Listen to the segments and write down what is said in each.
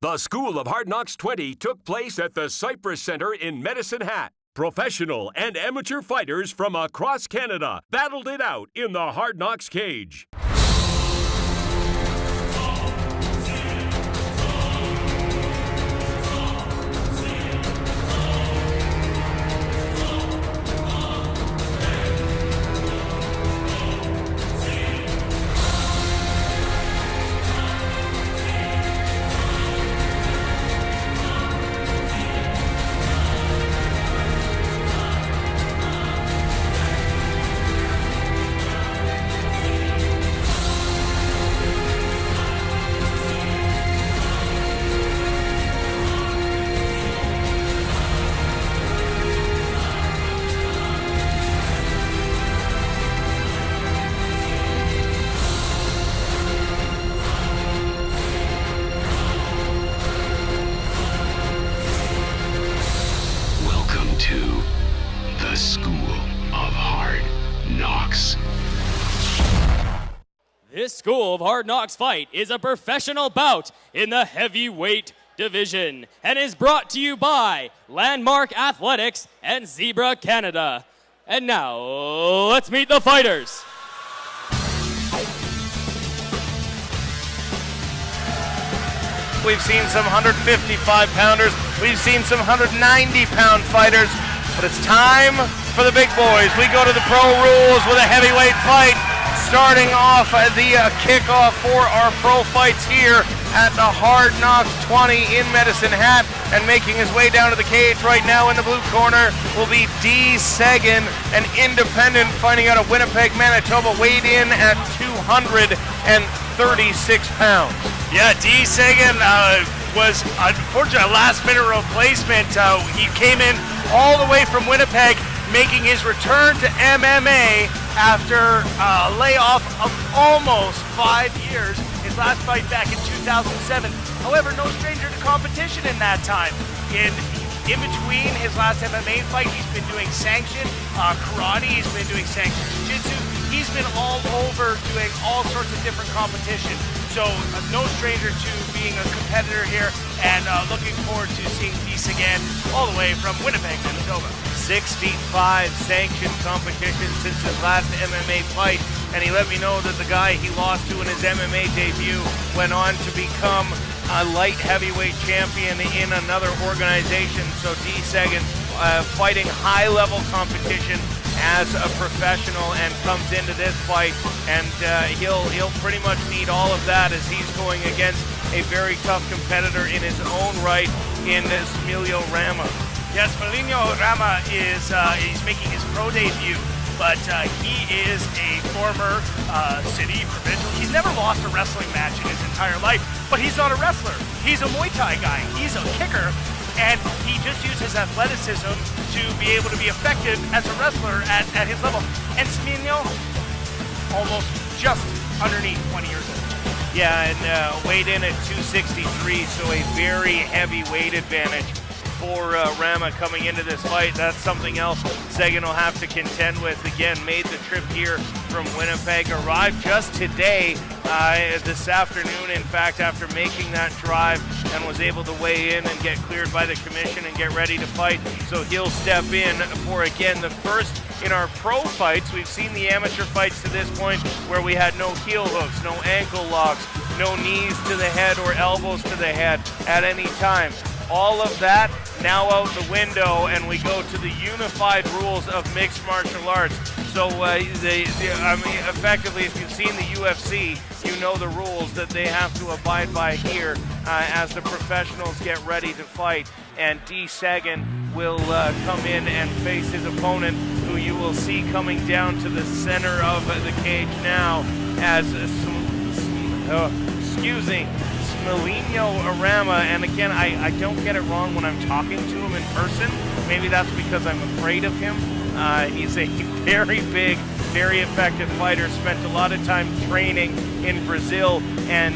The School of Hard Knocks 20 took place at the Cypress Center in Medicine Hat. Professional and amateur fighters from across Canada battled it out in the Hard Knocks cage. To the School of Hard Knocks. This School of Hard Knocks fight is a professional bout in the heavyweight division and is brought to you by Landmark Athletics and Zebra Canada. And now, let's meet the fighters. We've seen some 155-pounders. We've seen some 190-pound fighters. But it's time for the big boys. We go to the pro rules with a heavyweight fight. Starting off the kickoff for our pro fights here at the Hard Knocks 20 in Medicine Hat. And making his way down to the cage right now in the blue corner will be Sagan, an independent fighting out of Winnipeg, Manitoba, weighed in at 236 pounds. Yeah, Sagan was unfortunately a last-minute replacement. He came in all the way from Winnipeg, making his return to MMA after a layoff of almost 5 years. His last fight back in 2007. However, no stranger to competition in that time. In between his last MMA fight, he's been doing sanctioned karate, he's been doing sanctioned jiu-jitsu. He's been all over doing all sorts of different competition. So no stranger to being a competitor here, and looking forward to seeing again all the way from Winnipeg, Manitoba. 65 sanctioned competitions since his last MMA fight, and he let me know that the guy he lost to in his MMA debut went on to become a light heavyweight champion in another organization. So Sagan fighting high-level competition as a professional and comes into this fight, and he'll pretty much need all of that as he's going against a very tough competitor in his own right in Rama. Yes, Rama is he's making his pro debut, but he is a former city provincial. He's never lost a wrestling match in his entire life, but he's not a wrestler. He's a Muay Thai guy. He's a kicker, and he just uses athleticism to be able to be effective as a wrestler at his level. And Smiljo, almost just underneath 20 years old. Yeah, and weighed in at 263, so a very heavy weight advantage for Rama coming into this fight. That's something else Sagan will have to contend with. Again, made the trip here from Winnipeg, arrived just today, this afternoon, in fact, after making that drive, and was able to weigh in and get cleared by the commission and get ready to fight. So he'll step in for, again, the first in our pro fights. We've seen the amateur fights to this point where we had no heel hooks, no ankle locks, no knees to the head or elbows to the head at any time. All of that now out the window, and we go to the unified rules of mixed martial arts. So, effectively, if you've seen the UFC, you know the rules that they have to abide by here as the professionals get ready to fight. And Sagan will come in and face his opponent, who you will see coming down to the center of the cage now as Rama. And again, I don't get it wrong when I'm talking to him in person. Maybe that's because I'm afraid of him. He's a very big, very effective fighter. Spent a lot of time training in Brazil, and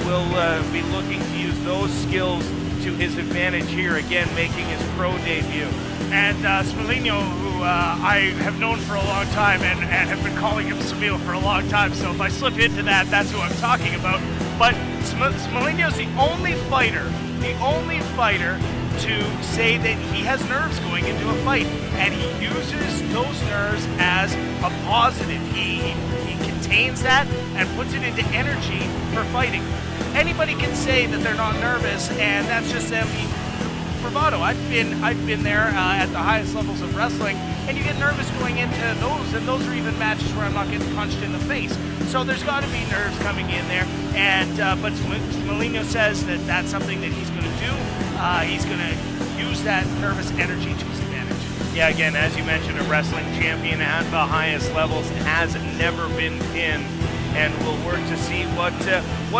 will be looking to use those skills to his advantage here, again making his pro debut. And Smiljo, who I have known for a long time and have been calling him Smil for a long time, so if I slip into that, that's who I'm talking about. But Smolinio's the only fighter to say that he has nerves going into a fight, and he uses those nerves as a positive. He contains that and puts it into energy for fighting. Anybody can say that they're not nervous, and that's just them being bravado. I've been there at the highest levels of wrestling, and you get nervous going into those, and those are even matches where I'm not getting punched in the face. So there's got to be nerves coming in there, and but Smolinio says that that's something that he's going to do. He's going to use that nervous energy to his advantage. Yeah, again, as you mentioned, a wrestling champion at the highest levels, has never been pinned, and will work to see what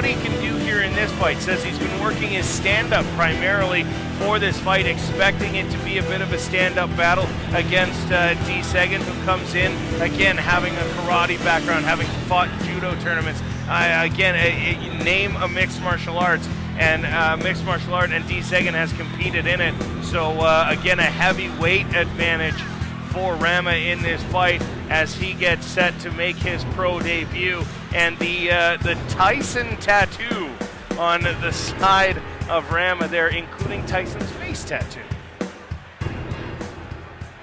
he can do here in this fight. Says he's been working his stand-up primarily for this fight, expecting it to be a bit of a stand-up battle against D. Sagan, who comes in, again, having a karate background, having fought judo tournaments. Name a mixed martial arts, and mixed martial art, and D. Sagan has competed in it. So, again, a heavyweight advantage for Rama in this fight as he gets set to make his pro debut. And the Tyson tattoo on the side of Rama there, including Tyson's face tattoo.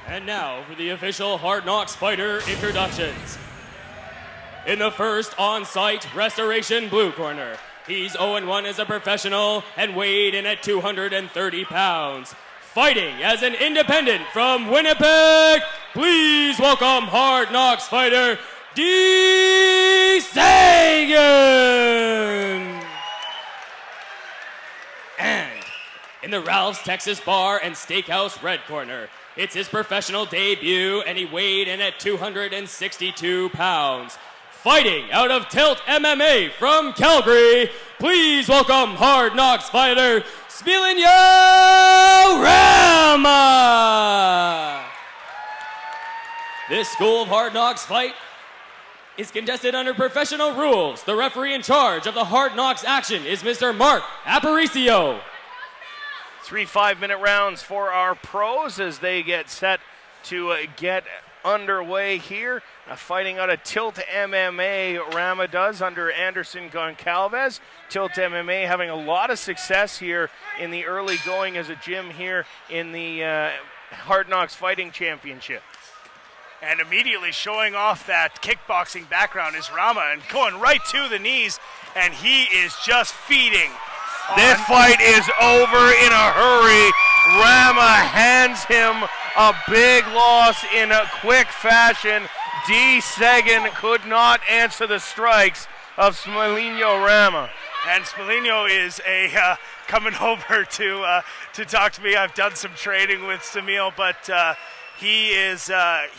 And now for the official Hard Knocks fighter introductions. In the first on-site Restoration blue corner, he's 0-1 as a professional and weighed in at 230 pounds. Fighting as an independent from Winnipeg, please welcome Hard Knocks fighter, D. Sagan! And in the Ralph's Texas Bar and Steakhouse red corner, it's his professional debut, and he weighed in at 262 pounds. Fighting out of Tilt MMA from Calgary, please welcome Hard Knocks fighter, Smolinio Rama! This School of Hard Knocks fight is contested under professional rules. The referee in charge of the Hard Knocks action is Mr. Mark Aparicio. 3 5-minute rounds for our pros as they get set to get underway here. Fighting out of Tilt MMA, Rama does under Anderson Goncalves. Tilt MMA having a lot of success here in the early going as a gym here in the Hard Knocks Fighting Championship. And immediately showing off that kickboxing background is Rama, and going right to the knees, and he is just feeding. This fight is over in a hurry. Rama hands him a big loss in a quick fashion. D. Sagan could not answer the strikes of Smolinio Rama. And Smolinio is coming over to talk to me. I've done some training with Samil, but he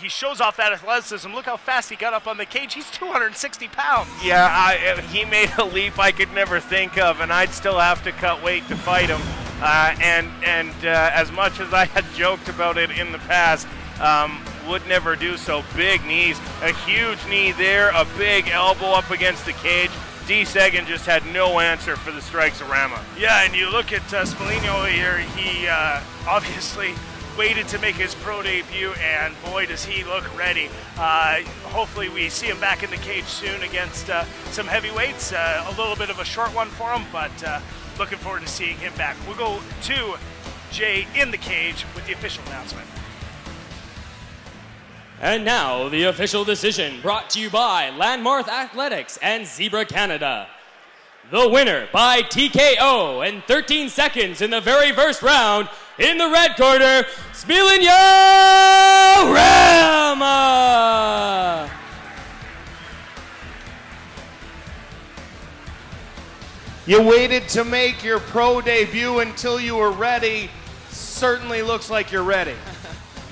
shows off that athleticism. Look how fast he got up on the cage. He's 260 pounds. Yeah, he made a leap I could never think of, and I'd still have to cut weight to fight him. As much as I had joked about it in the past, would never do so. Big knees, a huge knee there, a big elbow up against the cage. D. Sagan just had no answer for the strikes of Rama. Yeah, and you look at Smolinio here, he obviously waited to make his pro debut, and boy, does he look ready. Hopefully we see him back in the cage soon against some heavyweights. A little bit of a short one for him, but looking forward to seeing him back. We'll go to Jay in the cage with the official announcement. And now, the official decision brought to you by Landmark Athletics and Zebra Canada. The winner by TKO in 13 seconds in the very first round, in the red corner, Smolinio Rama! You waited to make your pro debut until you were ready. Certainly looks like you're ready.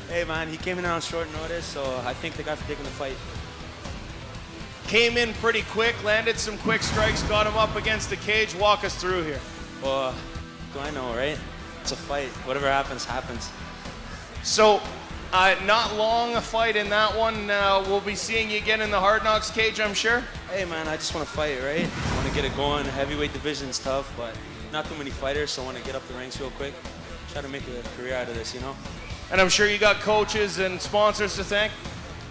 Hey man, he came in on short notice, so I think the guy for taking the fight. Came in pretty quick, landed some quick strikes, got him up against the cage. Walk us through here. Well, do I know, right? It's a fight. Whatever happens, happens. So, not long a fight in that one. We'll be seeing you again in the Hard Knocks cage, I'm sure. Hey man, I just want to fight, right? I want to get it going. Heavyweight division's tough, but not too many fighters, so I want to get up the ranks real quick. Try to make a career out of this, you know? And I'm sure you got coaches and sponsors to thank.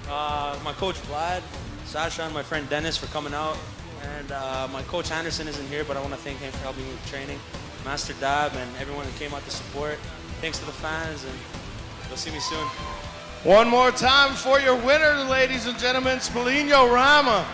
My coach Vlad, Sasha, and my friend Dennis for coming out, And my coach Anderson isn't here, but I want to thank him for helping me with training. Master Dab and everyone who came out to support. Thanks to the fans, and you'll see me soon. One more time for your winner, ladies and gentlemen, Spalino Rama.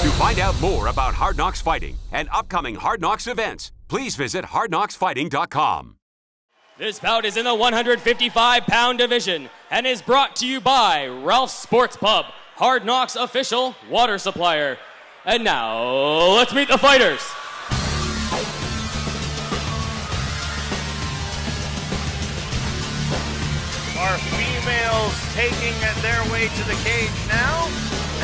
To find out more about Hard Knocks Fighting and upcoming Hard Knocks events, please visit hardknocksfighting.com. This bout is in the 155-pound division and is brought to you by Ralph's Sports Pub, Hard Knocks official water supplier. And now, let's meet the fighters. Our females taking their way to the cage now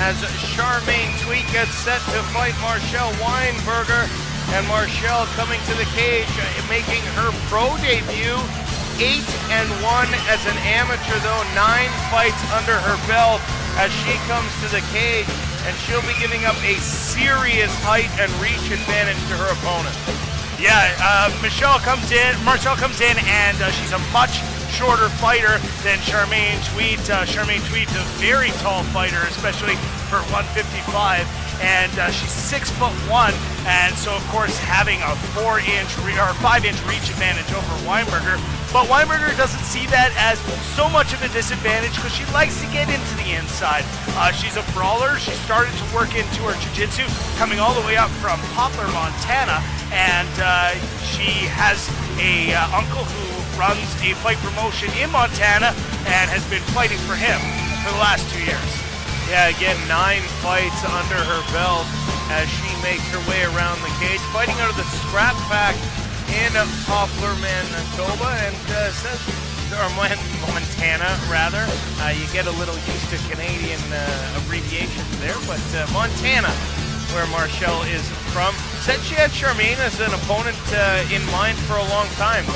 as Charmaine Tweet gets set to fight Marshall Weinberger. And Marshall coming to the cage, making her pro debut, 8-1 as an amateur though, 9 fights under her belt as she comes to the cage, and she'll be giving up a serious height and reach advantage to her opponent. Yeah, Marshall comes in, and she's a much shorter fighter than Charmaine Tweet. Charmaine Tweet, a very tall fighter, especially for 155, and she's 6'1", and so of course having a 5-inch reach advantage over Weinberger. But Weinberger doesn't see that as so much of a disadvantage because she likes to get into the inside. She's a brawler. She started to work into her jiu-jitsu, coming all the way up from Poplar, Montana, and she has a uncle who runs a fight promotion in Montana and has been fighting for him for the last 2 years. Yeah, again, 9 fights under her belt as she makes her way around the cage, fighting out of the scrap pack in Poplar, Manitoba, and or Montana, rather. You get a little used to Canadian abbreviations there, but Montana, where Marshall is from. Said she had Charmaine as an opponent in mind for a long time.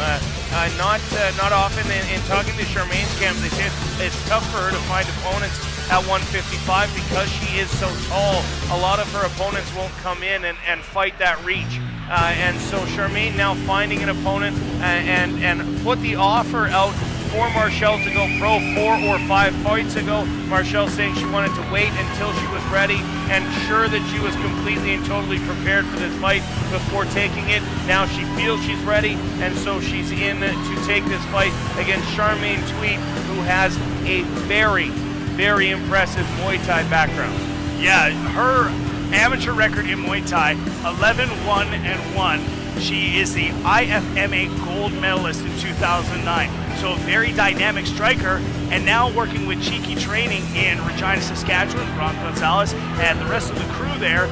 Not often in talking to Charmaine's camp, they say it's tough for her to find opponents at 155 because she is so tall. A lot of her opponents won't come in and fight that reach. And so Charmaine now finding an opponent and put the offer out for Marshall to go pro 4 or 5 fights ago. Marshall saying she wanted to wait until she was ready and sure that she was completely and totally prepared for this fight before taking it. Now she feels she's ready, and so she's in to take this fight against Charmaine Tweet, who has a very, very impressive Muay Thai background. Yeah, her amateur record in Muay Thai, 11-1-1. She is the IFMA gold medalist in 2009. So a very dynamic striker, and now working with Cheeky Training in Regina, Saskatchewan, Ron Gonzalez, and the rest of the crew there.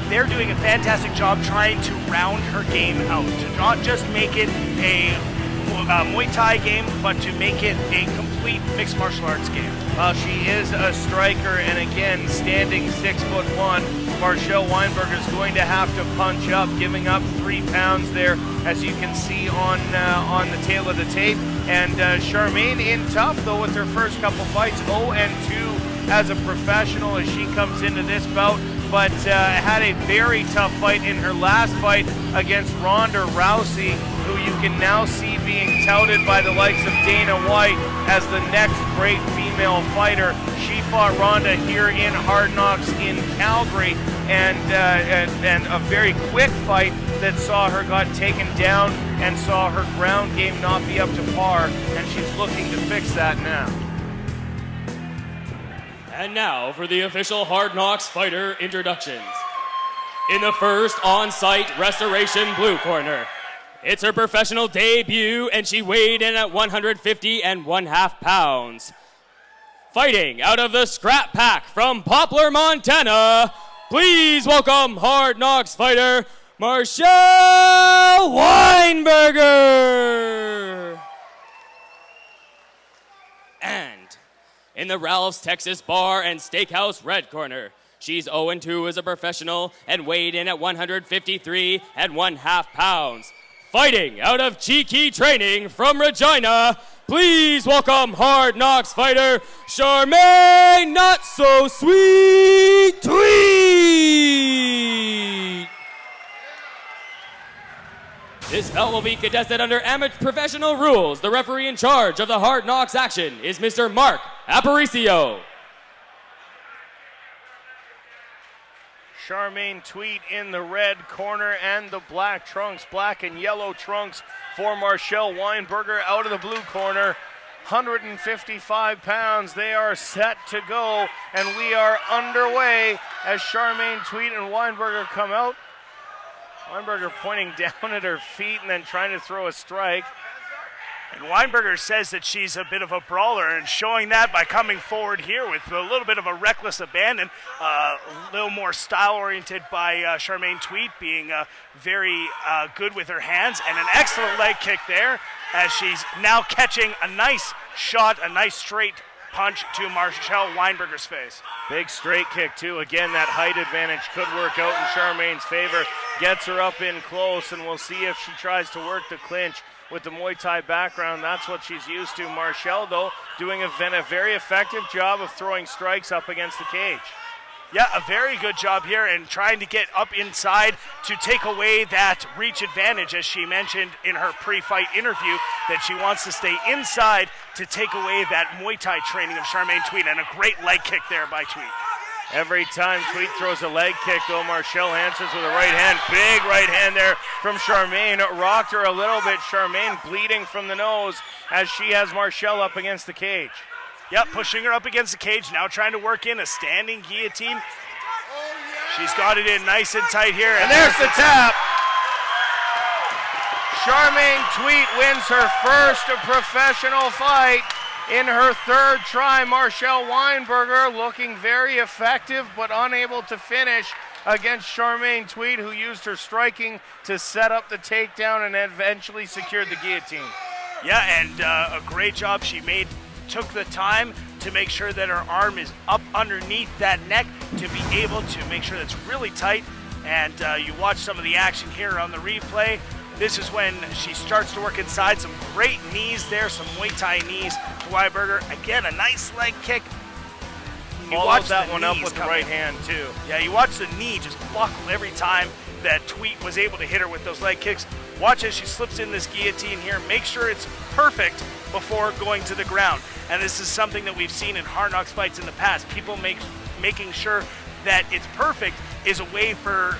They're doing a fantastic job trying to round her game out, to not just make it a Muay Thai game, but to make it a complete mixed martial arts game. Well, she is a striker, and again, standing 6'1", Marshall Weinberger is going to have to punch up, giving up 3 pounds there, as you can see on the tail of the tape. And Charmaine in tough, though, with her first couple fights, 0-2 as a professional as she comes into this bout, but had a very tough fight in her last fight against Ronda Rousey, who you can now see being touted by the likes of Dana White as the next great female fighter. She fought Ronda here in Hard Knocks in Calgary, and a very quick fight that saw her got taken down and saw her ground game not be up to par, and she's looking to fix that now. And now for the official Hard Knocks fighter introductions. In the first on-site Restoration blue corner, it's her professional debut, and she weighed in at 150½ pounds. Fighting out of the scrap pack from Poplar, Montana, please welcome Hard Knocks fighter, Marshall Weinberger. And in the Ralph's Texas Bar and Steakhouse red corner, she's 0-2 as a professional and weighed in at 153½ pounds. Fighting out of Cheeky Training from Regina, Please welcome Hard Knocks fighter, Charmaine Not So Sweet Tweet. This bout will be contested under amateur professional rules. The referee in charge of the Hard Knocks action is Mr. Mark Aparicio. Charmaine Tweet in the red corner and the black trunks, black and yellow trunks for Marshall Weinberger out of the blue corner. 155 pounds, they are set to go, and we are underway as Charmaine Tweet and Weinberger come out. Weinberger pointing down at her feet and then trying to throw a strike. And Weinberger says that she's a bit of a brawler, and showing that by coming forward here with a little bit of a reckless abandon, a little more style-oriented by Charmaine Tweet, being very good with her hands, and an excellent leg kick there as she's now catching a nice shot, a nice straight punch to Marshall Weinberger's face. Big straight kick too. Again, that height advantage could work out in Charmaine's favor. Gets her up in close, and we'll see if she tries to work the clinch. With the Muay Thai background, that's what she's used to. Marshall, though, doing a very effective job of throwing strikes up against the cage. Yeah, a very good job here and trying to get up inside to take away that reach advantage, as she mentioned in her pre-fight interview, that she wants to stay inside to take away that Muay Thai training of Charmaine Tweet, and a great leg kick there by Tweet. Every time Tweet throws a leg kick, though, Marshall answers with a right hand. Big right hand there from Charmaine. Rocked her a little bit. Charmaine bleeding from the nose as she has Marshall up against the cage. Yep, pushing her up against the cage, now trying to work in a standing guillotine. She's got it in nice and tight here. And there's the tap. Charmaine Tweet wins her first professional fight. In her third try, Marshall Weinberger looking very effective but unable to finish against Charmaine Tweet, who used her striking to set up the takedown and eventually secured the guillotine. Yeah, and a great job she took the time to make sure that her arm is up underneath that neck to be able to make sure that's really tight. And you watch some of the action here on the replay. This is when she starts to work inside. Some great knees there, some Muay Thai knees to Weinberger. Again, a nice leg kick. You watch that one up with the right hand, too. Yeah, you watch the knee just buckle every time that Tweet was able to hit her with those leg kicks. Watch as she slips in this guillotine here. Make sure it's perfect before going to the ground. And this is something that we've seen in Hard Knocks fights in the past. People making sure that it's perfect is a way for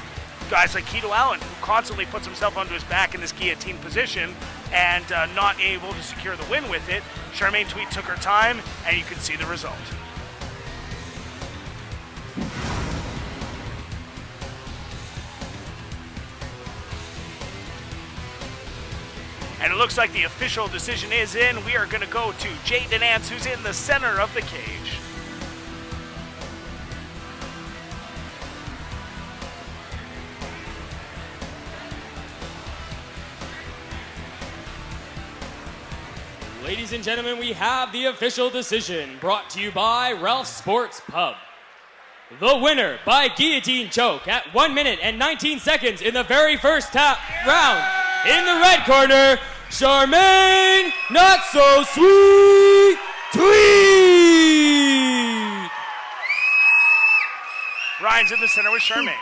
guys like Keto Allen, who constantly puts himself onto his back in this guillotine position and not able to secure the win with it. Charmaine Tweet took her time, and you can see the result. And it looks like the official decision is in. We are going to go to Jaden Nance, who's in the center of the cage. Ladies and gentlemen, we have the official decision brought to you by Ralph's Sports Pub. The winner by guillotine choke at 1 minute and 19 seconds in the very first round. In the red corner, Charmaine Not So Sweet Tweet. Ryan's in the center with Charmaine.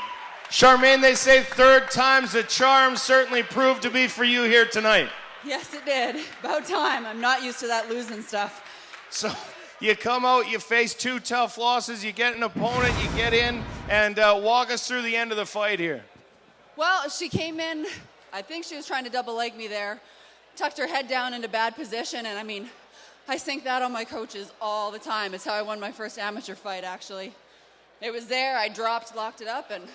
Charmaine, they say third time's a charm, certainly proved to be for you here tonight. Yes, it did. About time. I'm not used to that losing stuff. So you come out, you face two tough losses, you get an opponent, you get in, and walk us through the end of the fight here. Well, she came in, I think she was trying to double leg me there, tucked her head down into bad position, and I mean, I sink that on my coaches all the time. It's how I won my first amateur fight, actually. It was there, I dropped, locked it up, and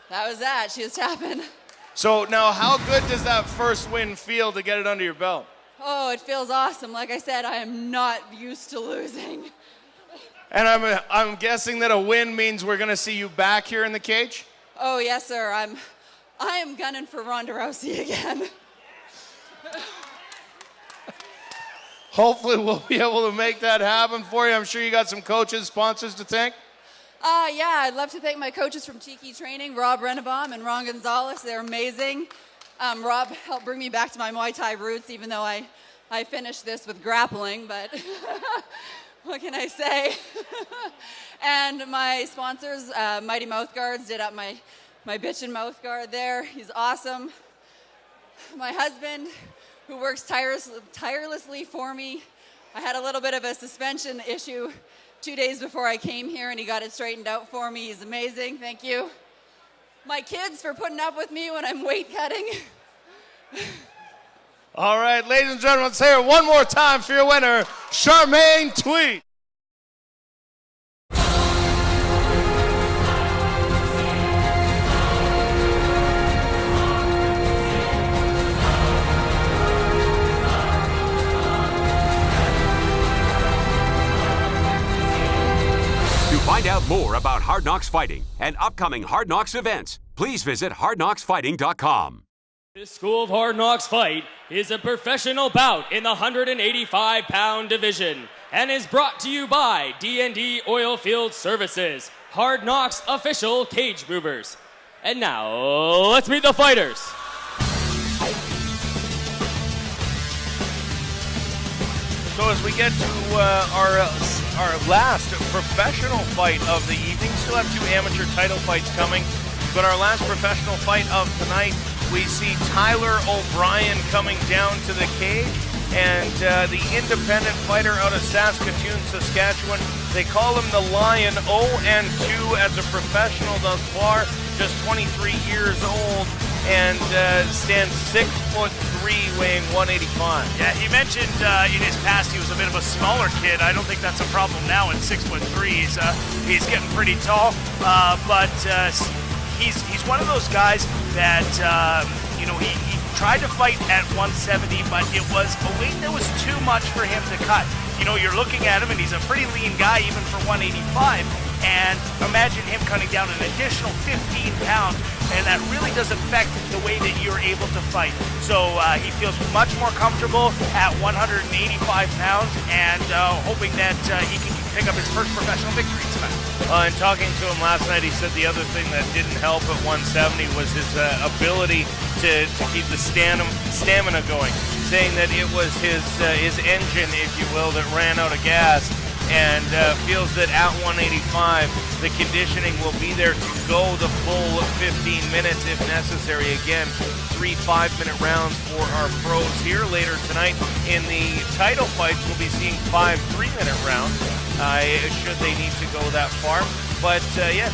that was that. She was tapping. So now how good does that first win feel to get it under your belt? Oh, it feels awesome. Like I said, I am not used to losing. And I'm guessing that a win means we're going to see you back here in the cage? Oh, yes, sir. I am gunning for Ronda Rousey again. Hopefully we'll be able to make that happen for you. I'm sure you got some coaches, sponsors to thank. Yeah, I'd love to thank my coaches from Tiki Training, Rob Renebaum and Ron Gonzalez. They're amazing. Rob helped bring me back to my Muay Thai roots, even though I I finished this with grappling, but what can I say? And my sponsors, Mighty Mouth Guards, did up my bitchin' mouth guard there. He's awesome. My husband, who works tirelessly for me. I had a little bit of a suspension issue 2 days before I came here, and he got it straightened out for me. He's amazing. Thank you. My kids for putting up with me when I'm weight cutting. All right, ladies and gentlemen, let's hear it one more time for your winner, Charmaine Tweet. To find out more about Hard Knocks Fighting and upcoming Hard Knocks events, please visit hardknocksfighting.com. This School of Hard Knocks fight is a professional bout in the 185-pound division and is brought to you by D&D Oilfield Services, Hard Knocks official cage movers. And now, let's meet the fighters. So as we get to our last professional fight of the evening, still have 2 amateur title fights coming, but our last professional fight of tonight, we see Tyler O'Brien coming down to the cage, and the independent fighter out of Saskatoon, Saskatchewan. They call him the Lion, 0-2 as a professional thus far, just 23 years old, and stands 6'3", weighing 185. Yeah, he mentioned in his past he was a bit of a smaller kid. I don't think that's a problem now at 6'3". He's getting pretty tall, but he's one of those guys that he tried to fight at 170, but it was a weight that was too much for him to cut. You're looking at him, and he's a pretty lean guy even for 185. And imagine him cutting down an additional 15 pounds, and that really does affect the way that you're able to fight. So he feels much more comfortable at 185 pounds, and hoping that he can pick up his first professional victory tonight. And talking to him last night, he said the other thing that didn't help at 170 was his ability to keep the stamina going, saying that it was his engine, if you will, that ran out of gas, and feels that at 185 the conditioning will be there to go the full 15 minutes if necessary. Again, 3 5-minute rounds for our pros here. Later tonight in the title fights, we'll be seeing 5 3-minute rounds, should they need to go that far. But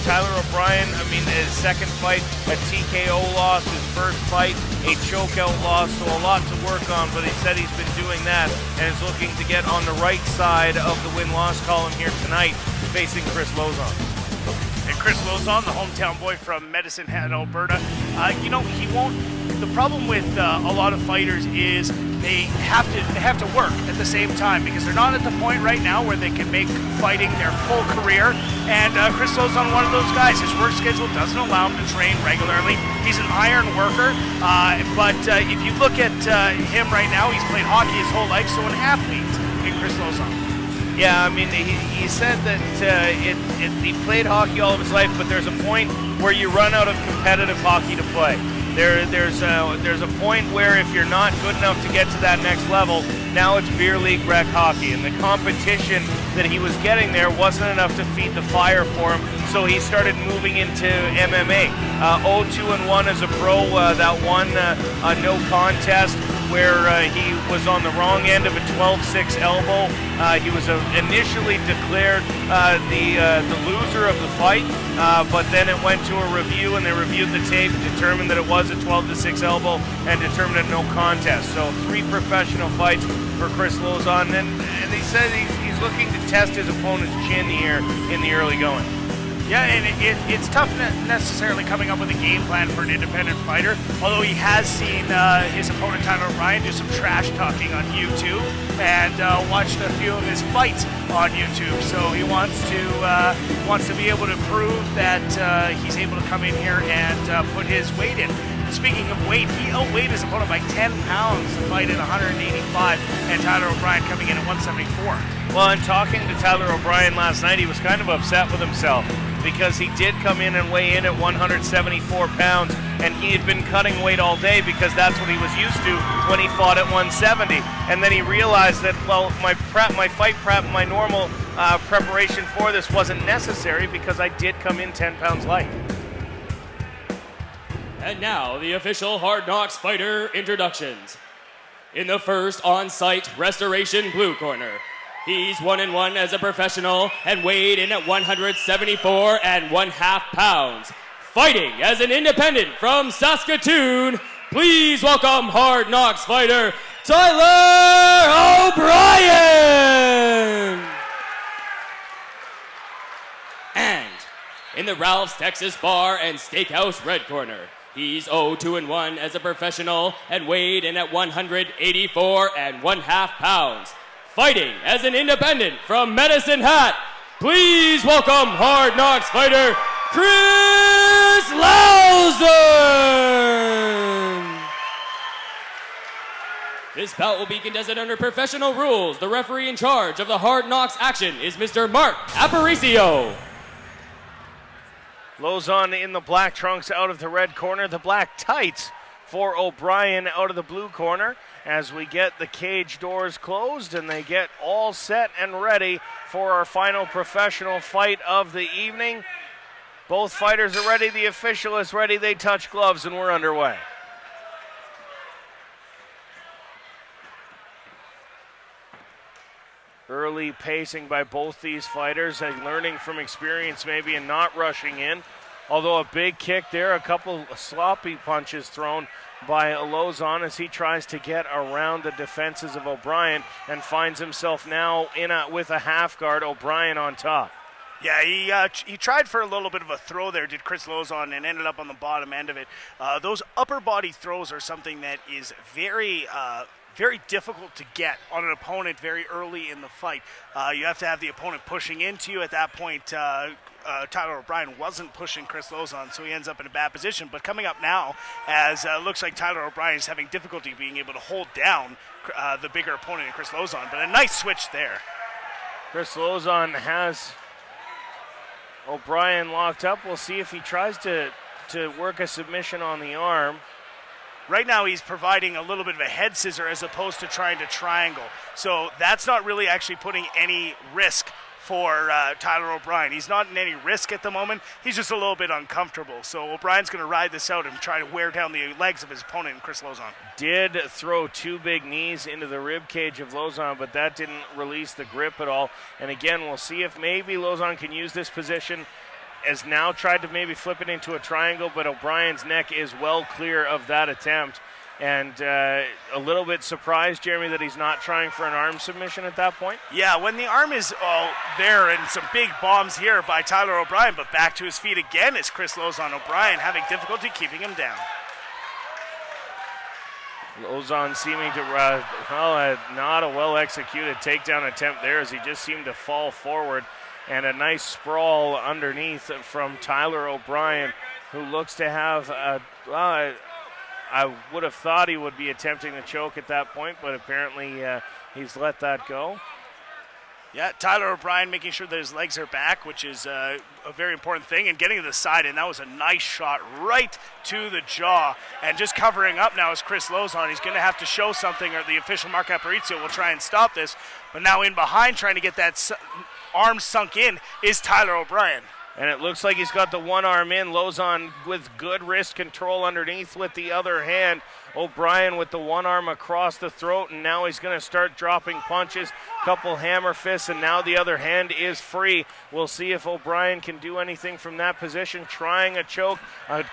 Tyler O'Brien, his second fight, a TKO loss, his first fight, a chokeout loss, so a lot to work on, but he said he's been doing that and is looking to get on the right side of the win-loss column here tonight, facing Chris Lozon. And Chris Lozon, the hometown boy from Medicine Hat, Alberta, he won't. The problem with a lot of fighters is they have to work at the same time, because they're not at the point right now where they can make fighting their full career. And Chris Lozon, one of those guys. His work schedule doesn't allow him to train regularly. He's an iron worker, but if you look at him right now, he's played hockey his whole life, so an athlete in Chris Lozon. Yeah, he said that he played hockey all of his life, but there's a point where you run out of competitive hockey to play. There's a point where if you're not good enough to get to that next level, now it's beer league rec hockey, and the competition that he was getting there wasn't enough to feed the fire for him, so he started moving into MMA. 0-2-1 as a pro, that one no contest where he was on the wrong end of a 12-6 elbow. He was initially declared the loser of the fight, but then it went to a review, and they reviewed the tape, determined that it was a 12-6 elbow, and determined a no contest. So 3 professional fights for Chris Lozon, and he said he's looking to test his opponent's chin here in the early going. Yeah, and it's tough necessarily coming up with a game plan for an independent fighter, although he has seen his opponent Tyler O'Brien do some trash talking on YouTube and watched a few of his fights on YouTube. So he wants to be able to prove that he's able to come in here and put his weight in. Speaking of weight, he outweighed his opponent by 10 pounds to fight at 185, and Tyler O'Brien coming in at 174. Well, in talking to Tyler O'Brien last night, he was kind of upset with himself, because he did come in and weigh in at 174 pounds, and he had been cutting weight all day because that's what he was used to when he fought at 170. And then he realized that, well, my fight prep, my normal preparation for this wasn't necessary because I did come in 10 pounds light. And now the official Hard Knocks fighter introductions. In the first on-site restoration blue corner, he's 1-1 as a professional and weighed in at 174 1/2 pounds. Fighting as an independent from Saskatoon, please welcome Hard Knocks fighter Tyler O'Brien. And in the Ralph's Texas Bar and Steakhouse red corner, he's 0-2-1 as a professional and weighed in at 184 1/2 pounds. Fighting as an independent from Medicine Hat, please welcome Hard Knocks fighter Chris Lozon. This bout will be contested under professional rules. The referee in charge of the Hard Knocks action is Mr. Mark Aparicio. Lozon in the black trunks out of the red corner, the black tights for O'Brien out of the blue corner as we get the cage doors closed and they get all set and ready for our final professional fight of the evening. Both fighters are ready, the official is ready, they touch gloves and we're underway. Early pacing by both these fighters, learning from experience maybe and not rushing in. Although a big kick there, a couple sloppy punches thrown by Lozon as he tries to get around the defenses of O'Brien and finds himself now with a half guard, O'Brien on top. Yeah, he tried for a little bit of a throw there, did Chris Lozon, and ended up on the bottom end of it. Those upper body throws are something that is very difficult to get on an opponent very early in the fight. You have to have the opponent pushing into you. At that point, Tyler O'Brien wasn't pushing Chris Lozon, so he ends up in a bad position. But coming up now, as looks like Tyler O'Brien is having difficulty being able to hold down the bigger opponent in Chris Lozon. But a nice switch there. Chris Lozon has O'Brien locked up. We'll see if he tries to work a submission on the arm. Right now he's providing a little bit of a head scissor as opposed to trying to triangle. So that's not really actually putting any risk for Tyler O'Brien. He's not in any risk at the moment. He's just a little bit uncomfortable. So O'Brien's going to ride this out and try to wear down the legs of his opponent, Chris Lozon. Did throw two big knees into the rib cage of Lozon, but that didn't release the grip at all. And again, we'll see if maybe Lozon can use this position. Has now tried to maybe flip it into a triangle, but O'Brien's neck is well clear of that attempt. And a little bit surprised, Jeremy, that he's not trying for an arm submission at that point. Yeah, when the arm is there and some big bombs here by Tyler O'Brien, but back to his feet again is Chris Lozon. O'Brien having difficulty keeping him down. Lozon seeming to, not a well-executed takedown attempt there as he just seemed to fall forward. And a nice sprawl underneath from Tyler O'Brien, who looks to have, I would have thought he would be attempting to choke at that point, but apparently he's let that go. Yeah, Tyler O'Brien making sure that his legs are back, which is a very important thing, and getting to the side, and that was a nice shot right to the jaw. And just covering up now is Chris Lozon. He's going to have to show something, or the official Mark Aparicio will try and stop this. But now in behind, trying to get that arm sunk in, is Tyler O'Brien. And it looks like he's got the one arm in. Lozon with good wrist control underneath with the other hand. O'Brien with the one arm across the throat, and now he's going to start dropping punches. Couple hammer fists, and now the other hand is free. We'll see if O'Brien can do anything from that position. Trying a choke,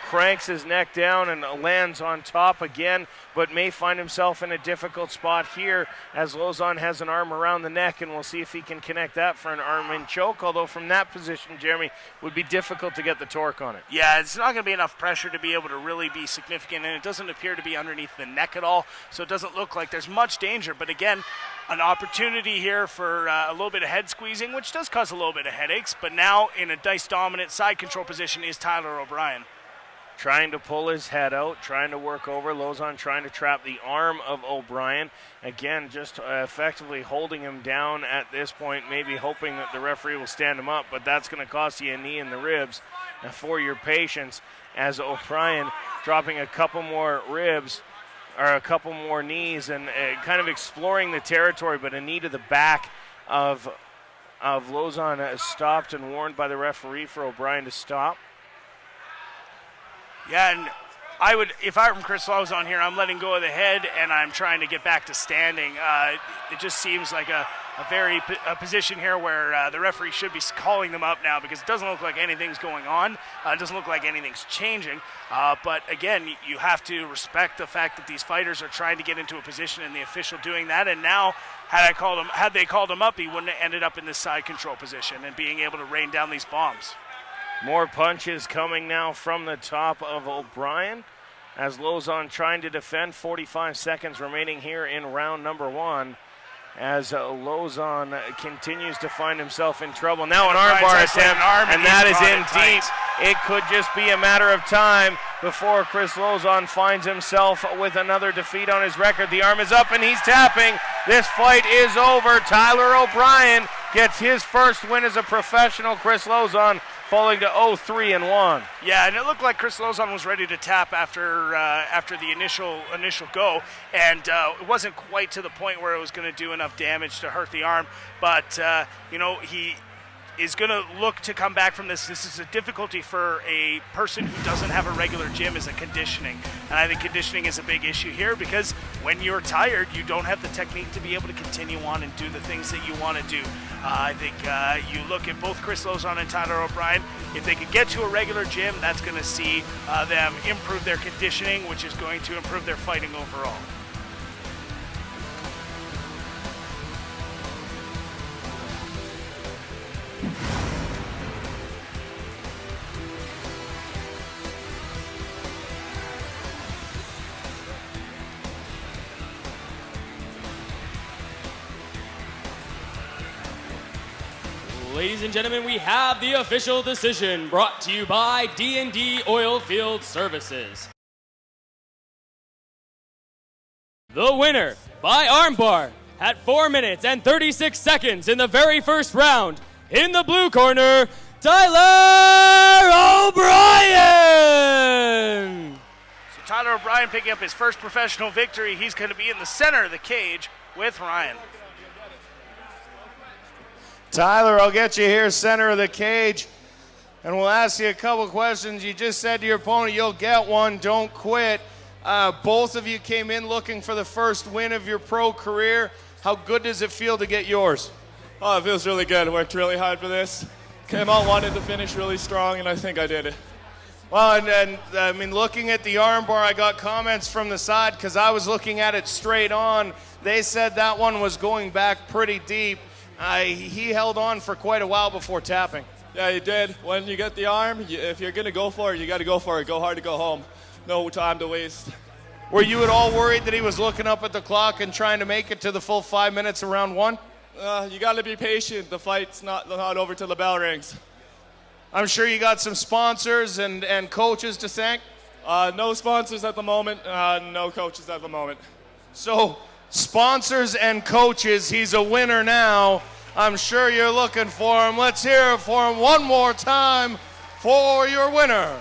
cranks his neck down and lands on top again, but may find himself in a difficult spot here as Lozon has an arm around the neck, and we'll see if he can connect that for an arm in choke, although from that position, Jeremy, would be difficult to get the torque on it. Yeah, it's not going to be enough pressure to be able to really be significant, and it doesn't appear to be underneath the neck at all, so it doesn't look like there's much danger. But again, an opportunity here for a little bit of head squeezing, which does cause a little bit of headaches, but now in a nice dominant side control position is Tyler O'Brien. trying to pull his head out, trying to work over. Lozon trying to trap the arm of O'Brien. Again, just effectively holding him down at this point, maybe hoping that the referee will stand him up, but that's going to cost you a knee in the ribs for your patience, as O'Brien dropping a couple more ribs or a couple more knees and kind of exploring the territory, but a knee to the back of Lozon stopped and warned by the referee for O'Brien to stop. Yeah, and I would, if I were Chris Lozon here, I'm letting go of the head and I'm trying to get back to standing. It just seems like a position here where the referee should be calling them up now, because it doesn't look like anything's going on. It doesn't look like anything's changing. But again, you have to respect the fact that these fighters are trying to get into a position and the official doing that. And now, had they called him up, he wouldn't have ended up in this side control position and being able to rain down these bombs. More punches coming now from the top of O'Brien as Lozon trying to defend. 45 seconds remaining here in round number 1 as Lozon continues to find himself in trouble. Now an armbar attempt, and that is in deep. It could just be a matter of time before Chris Lozon finds himself with another defeat on his record. The arm is up and he's tapping. This fight is over. Tyler O'Brien gets his first win as a professional. Chris Lozon falling to 0-3-1. Yeah, and it looked like Chris Lozon was ready to tap after the initial go, and it wasn't quite to the point where it was going to do enough damage to hurt the arm. But he is going to look to come back from this. This is a difficulty for a person who doesn't have a regular gym, is a conditioning. And I think conditioning is a big issue here, because when you're tired, you don't have the technique to be able to continue on and do the things that you want to do. I think you look at both Chris Lozon and Tyler O'Brien. If they could get to a regular gym, that's going to see them improve their conditioning, which is going to improve their fighting overall. Ladies and gentlemen, we have the official decision brought to you by D&D Oilfield Services. The winner by armbar at 4 minutes and 36 seconds in the very first round, in the blue corner, Tyler O'Brien! So Tyler O'Brien picking up his first professional victory. He's going to be in the center of the cage with Ryan. Tyler, I'll get you here, center of the cage, and we'll ask you a couple questions. You just said to your opponent, you'll get one, don't quit. Both of you came in looking for the first win of your pro career. How good does it feel to get yours? Oh, it feels really good. Worked really hard for this. Came out wanted to finish really strong, and I think I did it. Well, and I mean, looking at the armbar, I got comments from the side because I was looking at it straight on. They said that one was going back pretty deep. He held on for quite a while before tapping. Yeah, he did. When you get the arm, if you're going to go for it, you got to go for it. Go hard to go home. No time to waste. Were you at all worried that he was looking up at the clock and trying to make it to the full 5 minutes of round 1? You got to be patient. The fight's not over till the bell rings. I'm sure you got some sponsors and coaches to thank? No sponsors at the moment. No coaches at the moment. So, sponsors and coaches, he's a winner now. I'm sure you're looking for him. Let's hear it for him one more time for your winner.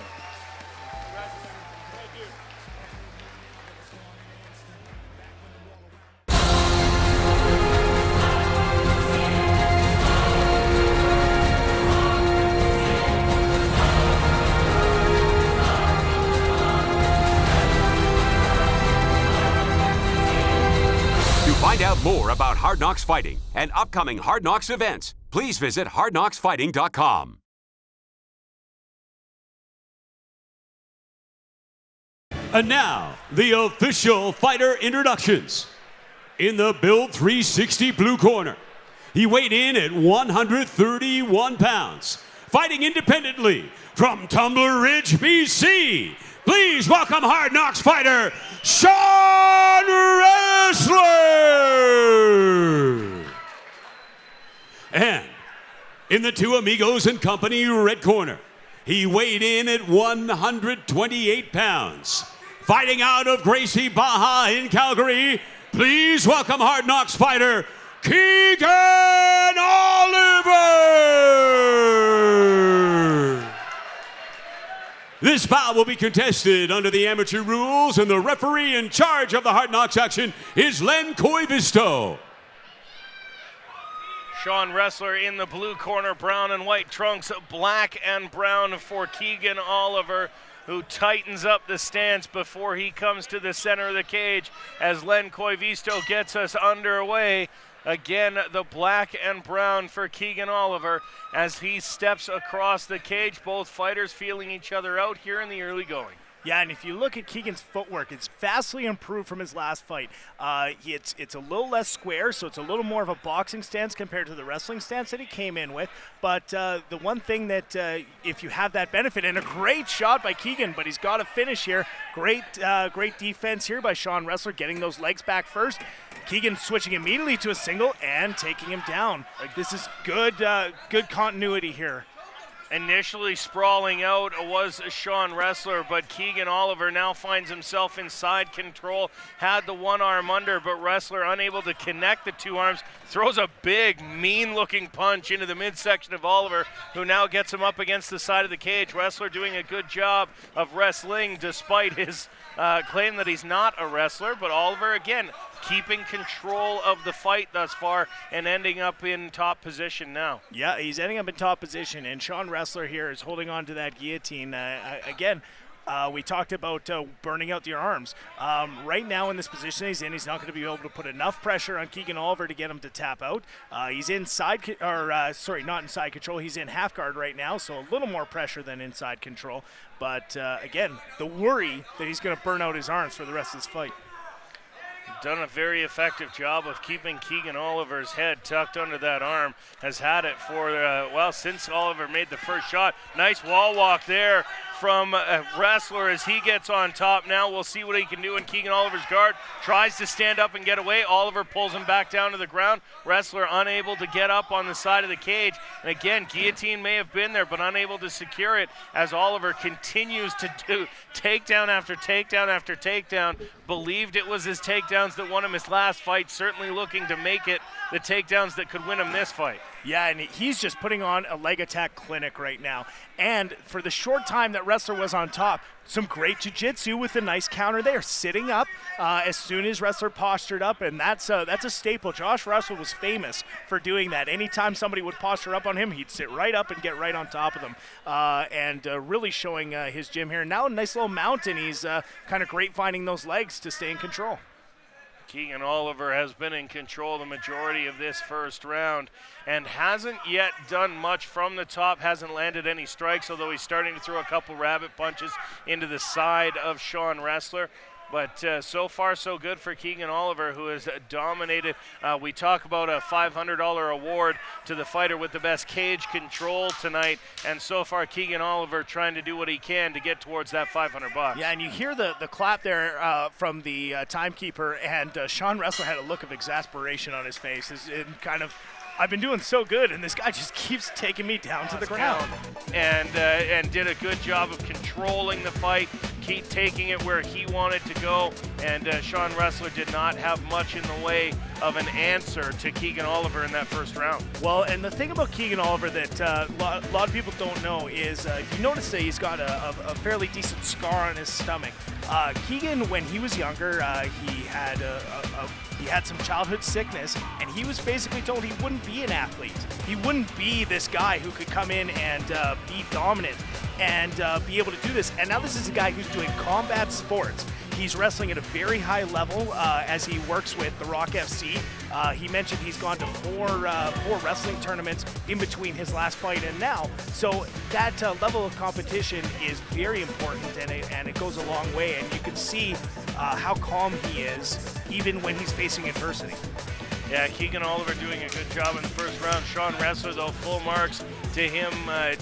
Find out more about Hard Knocks Fighting and upcoming Hard Knocks events. Please visit hardknocksfighting.com. And now, the official fighter introductions. In the Build 360 blue corner, he weighed in at 131 pounds, fighting independently from Tumbler Ridge, BC. Please welcome Hard Knocks fighter, Sean Wressler. And in the Two Amigos and Company red corner, He weighed in at 128 pounds. Fighting out of Gracie, Baja in Calgary, please welcome Hard Knocks fighter, Keegan Oliver! This bout will be contested under the amateur rules, and the referee in charge of the Hard Knocks action is Len Koivisto. Sean Wressler in the blue corner, brown and white trunks, black and brown for Keegan Oliver, who tightens up the stance before he comes to the center of the cage as Len Koivisto gets us underway. Again, the black and brown for Keegan Oliver as he steps across the cage. Both fighters feeling each other out here in the early going. Yeah, and if you look at Keegan's footwork, it's vastly improved from his last fight. It's a little less square, so it's a little more of a boxing stance compared to the wrestling stance that he came in with. But the one thing that if you have that benefit, and a great shot by Keegan, but he's got to finish here. Great defense here by Sean Wressler, getting those legs back first. Keegan switching immediately to a single and taking him down. Like, this is good continuity here. Initially sprawling out was Sean Wressler, but Keegan Oliver now finds himself inside control. Had the one arm under, but Wressler unable to connect the two arms. Throws a big, mean-looking punch into the midsection of Oliver, who now gets him up against the side of the cage. Wrestler doing a good job of wrestling despite his claim that he's not a wrestler, but Oliver, again, keeping control of the fight thus far and ending up in top position now. Yeah, he's ending up in top position, and Sean Wressler here is holding on to that guillotine. Again, we talked about burning out the arms. Right now in this position he's in, he's not going to be able to put enough pressure on Keegan Oliver to get him to tap out. He's inside, not inside control. He's in half guard right now, so a little more pressure than inside control. But again, the worry that he's going to burn out his arms for the rest of this fight. Done a very effective job of keeping Keegan Oliver's head tucked under that arm. Has had it for, since Oliver made the first shot. Nice wall walk there from Wressler as he gets on top. Now we'll see what he can do in Keegan Oliver's guard. Tries to stand up and get away. Oliver pulls him back down to the ground. Wrestler unable to get up on the side of the cage. And again, guillotine may have been there, but unable to secure it as Oliver continues to do takedown after takedown after takedown. Believed it was his takedowns that won him his last fight. Certainly looking to make it the takedowns that could win him this fight. Yeah, and he's just putting on a leg attack clinic right now. And for the short time that Wrestler was on top, some great jiu-jitsu with a nice counter there, sitting up as soon as Wrestler postured up, and that's a staple. Josh Wrestler was famous for doing that. Anytime somebody would posture up on him, he'd sit right up and get right on top of them, and really showing his gym here. Now a nice little mount, and he's kind of great finding those legs to stay in control. Keegan Oliver has been in control the majority of this first round and hasn't yet done much from the top, hasn't landed any strikes, although he's starting to throw a couple rabbit punches into the side of Sean Wressler. But so far, so good for Keegan Oliver, who has dominated. We talk about a $500 award to the fighter with the best cage control tonight. And so far, Keegan Oliver trying to do what he can to get towards that $500. Yeah, and you hear the clap there from the timekeeper, and Sean Wressler had a look of exasperation on his face. I've been doing so good, and this guy just keeps taking me down to the ground. And did a good job of controlling the fight, keep taking it where he wanted to go. And Sean Wressler did not have much in the way of an answer to Keegan Oliver in that first round. Well, and the thing about Keegan Oliver that a lot of people don't know is you notice that he's got a fairly decent scar on his stomach. Keegan, when he was younger, he had some childhood sickness, and he was basically told he wouldn't be an athlete. He wouldn't be this guy who could come in and be dominant and be able to do this. And now this is a guy who's doing combat sports. He's wrestling at a very high level as he works with the Rock FC. He mentioned he's gone to four wrestling tournaments in between his last fight and now. So that level of competition is very important, and it goes a long way. And you can see how calm he is, even when he's facing adversity. Yeah, Keegan Oliver doing a good job in the first round. Sean Wressler, though, full marks to him.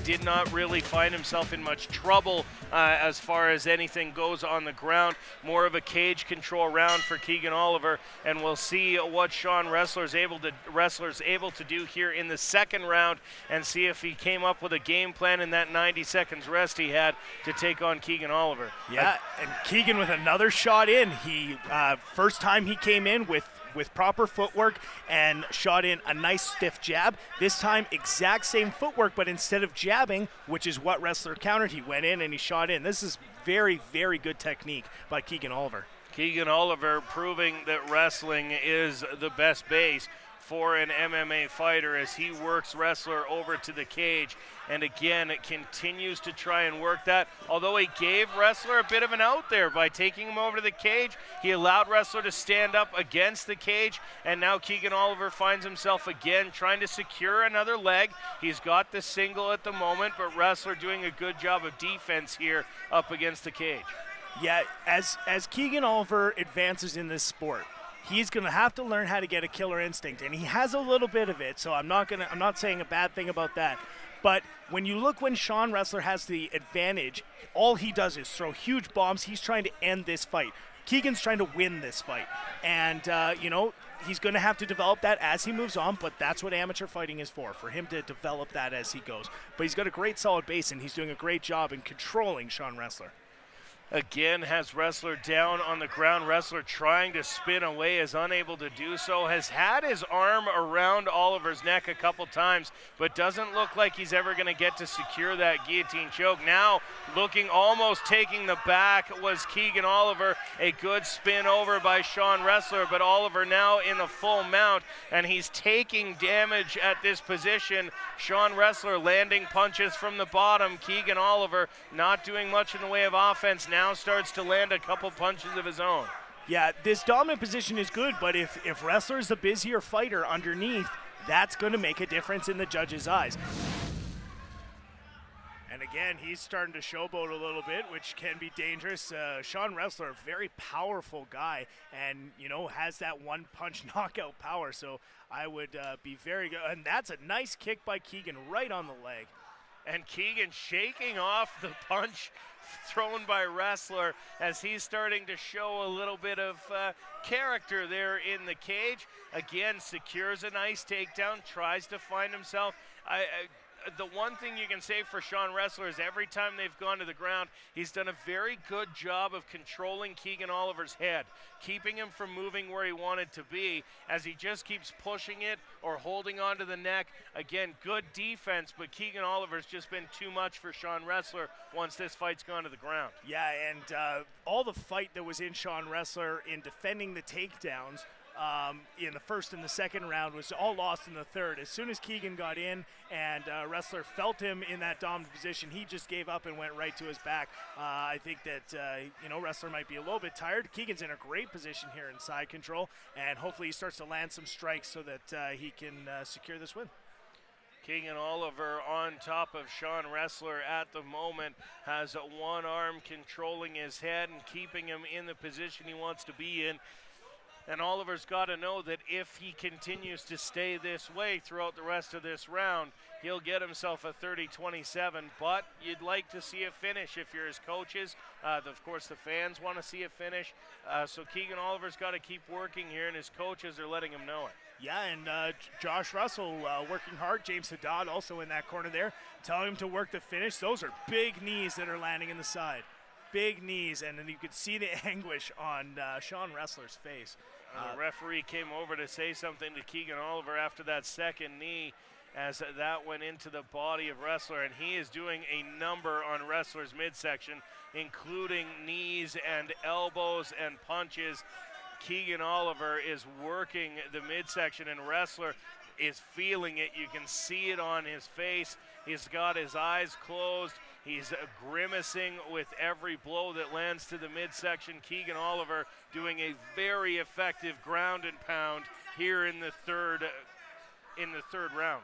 Did not really find himself in much trouble as far as anything goes on the ground. More of a cage control round for Keegan Oliver, and we'll see what Sean Wressler's able to do here in the second round, and see if he came up with a game plan in that 90 seconds rest he had to take on Keegan Oliver. Yeah, and Keegan with another shot in. He first time he came in with proper footwork and shot in a nice stiff jab. This time, exact same footwork, but instead of jabbing, which is what Wressler countered, he went in and he shot in. This is very, very good technique by Keegan Oliver. Keegan Oliver proving that wrestling is the best base for an MMA fighter as he works Wrestler over to the cage, and again it continues to try and work that. Although he gave Wrestler a bit of an out there by taking him over to the cage, he allowed Wrestler to stand up against the cage, and now Keegan Oliver finds himself again trying to secure another leg. He's got the single at the moment, but Wrestler doing a good job of defense here up against the cage. Yeah, as Keegan Oliver advances in this sport, he's going to have to learn how to get a killer instinct, and he has a little bit of it, so I'm not saying a bad thing about that. But when you look when Sean Wressler has the advantage, all he does is throw huge bombs. He's trying to end this fight. Keegan's trying to win this fight. And, he's going to have to develop that as he moves on, but that's what amateur fighting is for him to develop that as he goes. But he's got a great solid base, and he's doing a great job in controlling Sean Wressler. Again has Wrestler down on the ground. Wrestler trying to spin away, is unable to do so. Has had his arm around Oliver's neck a couple times, but doesn't look like he's ever going to get to secure that guillotine choke. Now looking almost taking the back was Keegan Oliver. A good spin over by Sean Wrestler, but Oliver now in the full mount, and he's taking damage at this position. Sean Wrestler landing punches from the bottom. Keegan Oliver not doing much in the way of offense. Now starts to land a couple punches of his own. Yeah, this dominant position is good, but if Wrestler is the busier fighter underneath, that's going to make a difference in the judge's eyes. And again, he's starting to showboat a little bit, which can be dangerous. Sean Wrestler, a very powerful guy, and, has that one-punch knockout power, so I would be very good. And that's a nice kick by Keegan right on the leg. And Keegan shaking off the punch thrown by Wrestler as he's starting to show a little bit of character there in the cage. Again, secures a nice takedown, tries to find himself. The one thing you can say for Sean Wrestler is every time they've gone to the ground, he's done a very good job of controlling Keegan Oliver's head, keeping him from moving where he wanted to be as he just keeps pushing it or holding onto the neck. Again, good defense, but Keegan Oliver's just been too much for Sean Wrestler once this fight's gone to the ground. Yeah, and all the fight that was in Sean Wrestler in defending the takedowns in the first and the second round was all lost in the third. As soon as Keegan got in and Wrestler felt him in that dominant position, he just gave up and went right to his back. I think that, Wrestler might be a little bit tired. Keegan's in a great position here in side control, and hopefully he starts to land some strikes so that he can secure this win. Keegan Oliver on top of Sean Wrestler at the moment, has one arm controlling his head and keeping him in the position he wants to be in. And Oliver's got to know that if he continues to stay this way throughout the rest of this round, he'll get himself a 30-27, but you'd like to see a finish if you're his coaches. Of course, the fans want to see a finish. So Keegan Oliver's got to keep working here, and his coaches are letting him know it. Yeah, and Josh Russell working hard. James Haddad also in that corner there, telling him to work the finish. Those are big knees that are landing in the side. Big knees, and then you could see the anguish on Sean Wrestler's face. The referee came over to say something to Keegan Oliver after that second knee as that went into the body of Wrestler, and he is doing a number on Wrestler's midsection, including knees and elbows and punches. Keegan Oliver is working the midsection, and Wrestler is feeling it. You can see it on his face. He's got his eyes closed. He's grimacing with every blow that lands to the midsection. Keegan Oliver doing a very effective ground and pound here in the third round.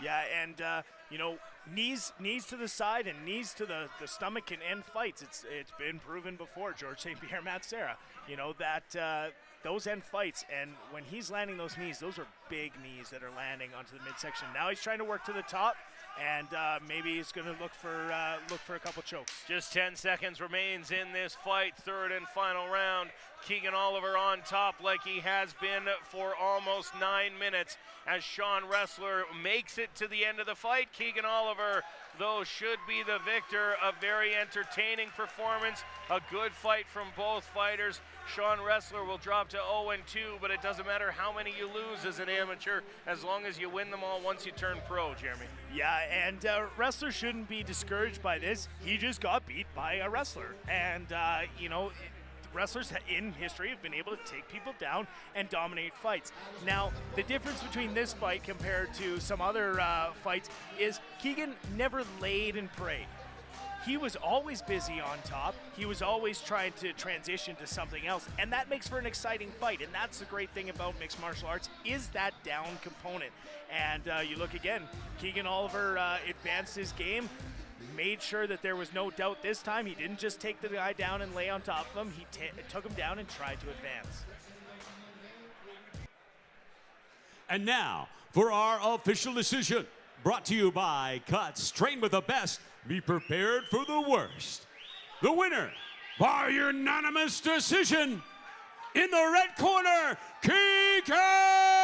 Yeah, and you know, knees to the side and knees to the stomach can end fights. It's been proven before. George St. Pierre, Matt Serra, you know that those end fights. And when he's landing those knees, those are big knees that are landing onto the midsection. Now he's trying to work to the top, and maybe he's going to look for a couple chokes. Just 10 seconds remains in this fight, third and final round. Keegan Oliver on top like he has been for almost 9 minutes as Sean Wressler makes it to the end of the fight. Keegan Oliver, though, should be the victor. A very entertaining performance, a good fight from both fighters. Sean Wressler will drop to 0-2, but it doesn't matter how many you lose as an amateur, as long as you win them all once you turn pro, Jeremy. Yeah, and Wrestler shouldn't be discouraged by this. He just got beat by a wrestler. And, you know, wrestlers in history have been able to take people down and dominate fights. Now, the difference between this fight compared to some other fights is Keegan never laid and prayed. He was always busy on top. He was always trying to transition to something else, and that makes for an exciting fight. And that's the great thing about mixed martial arts, is that down component. And you look again, Keegan Oliver advanced his game, made sure that there was no doubt this time. He didn't just take the guy down and lay on top of him. He took him down and tried to advance. And now for our official decision, brought to you by Cuts. Train with the best. Be prepared for the worst. The winner by unanimous decision in the red corner, Keegan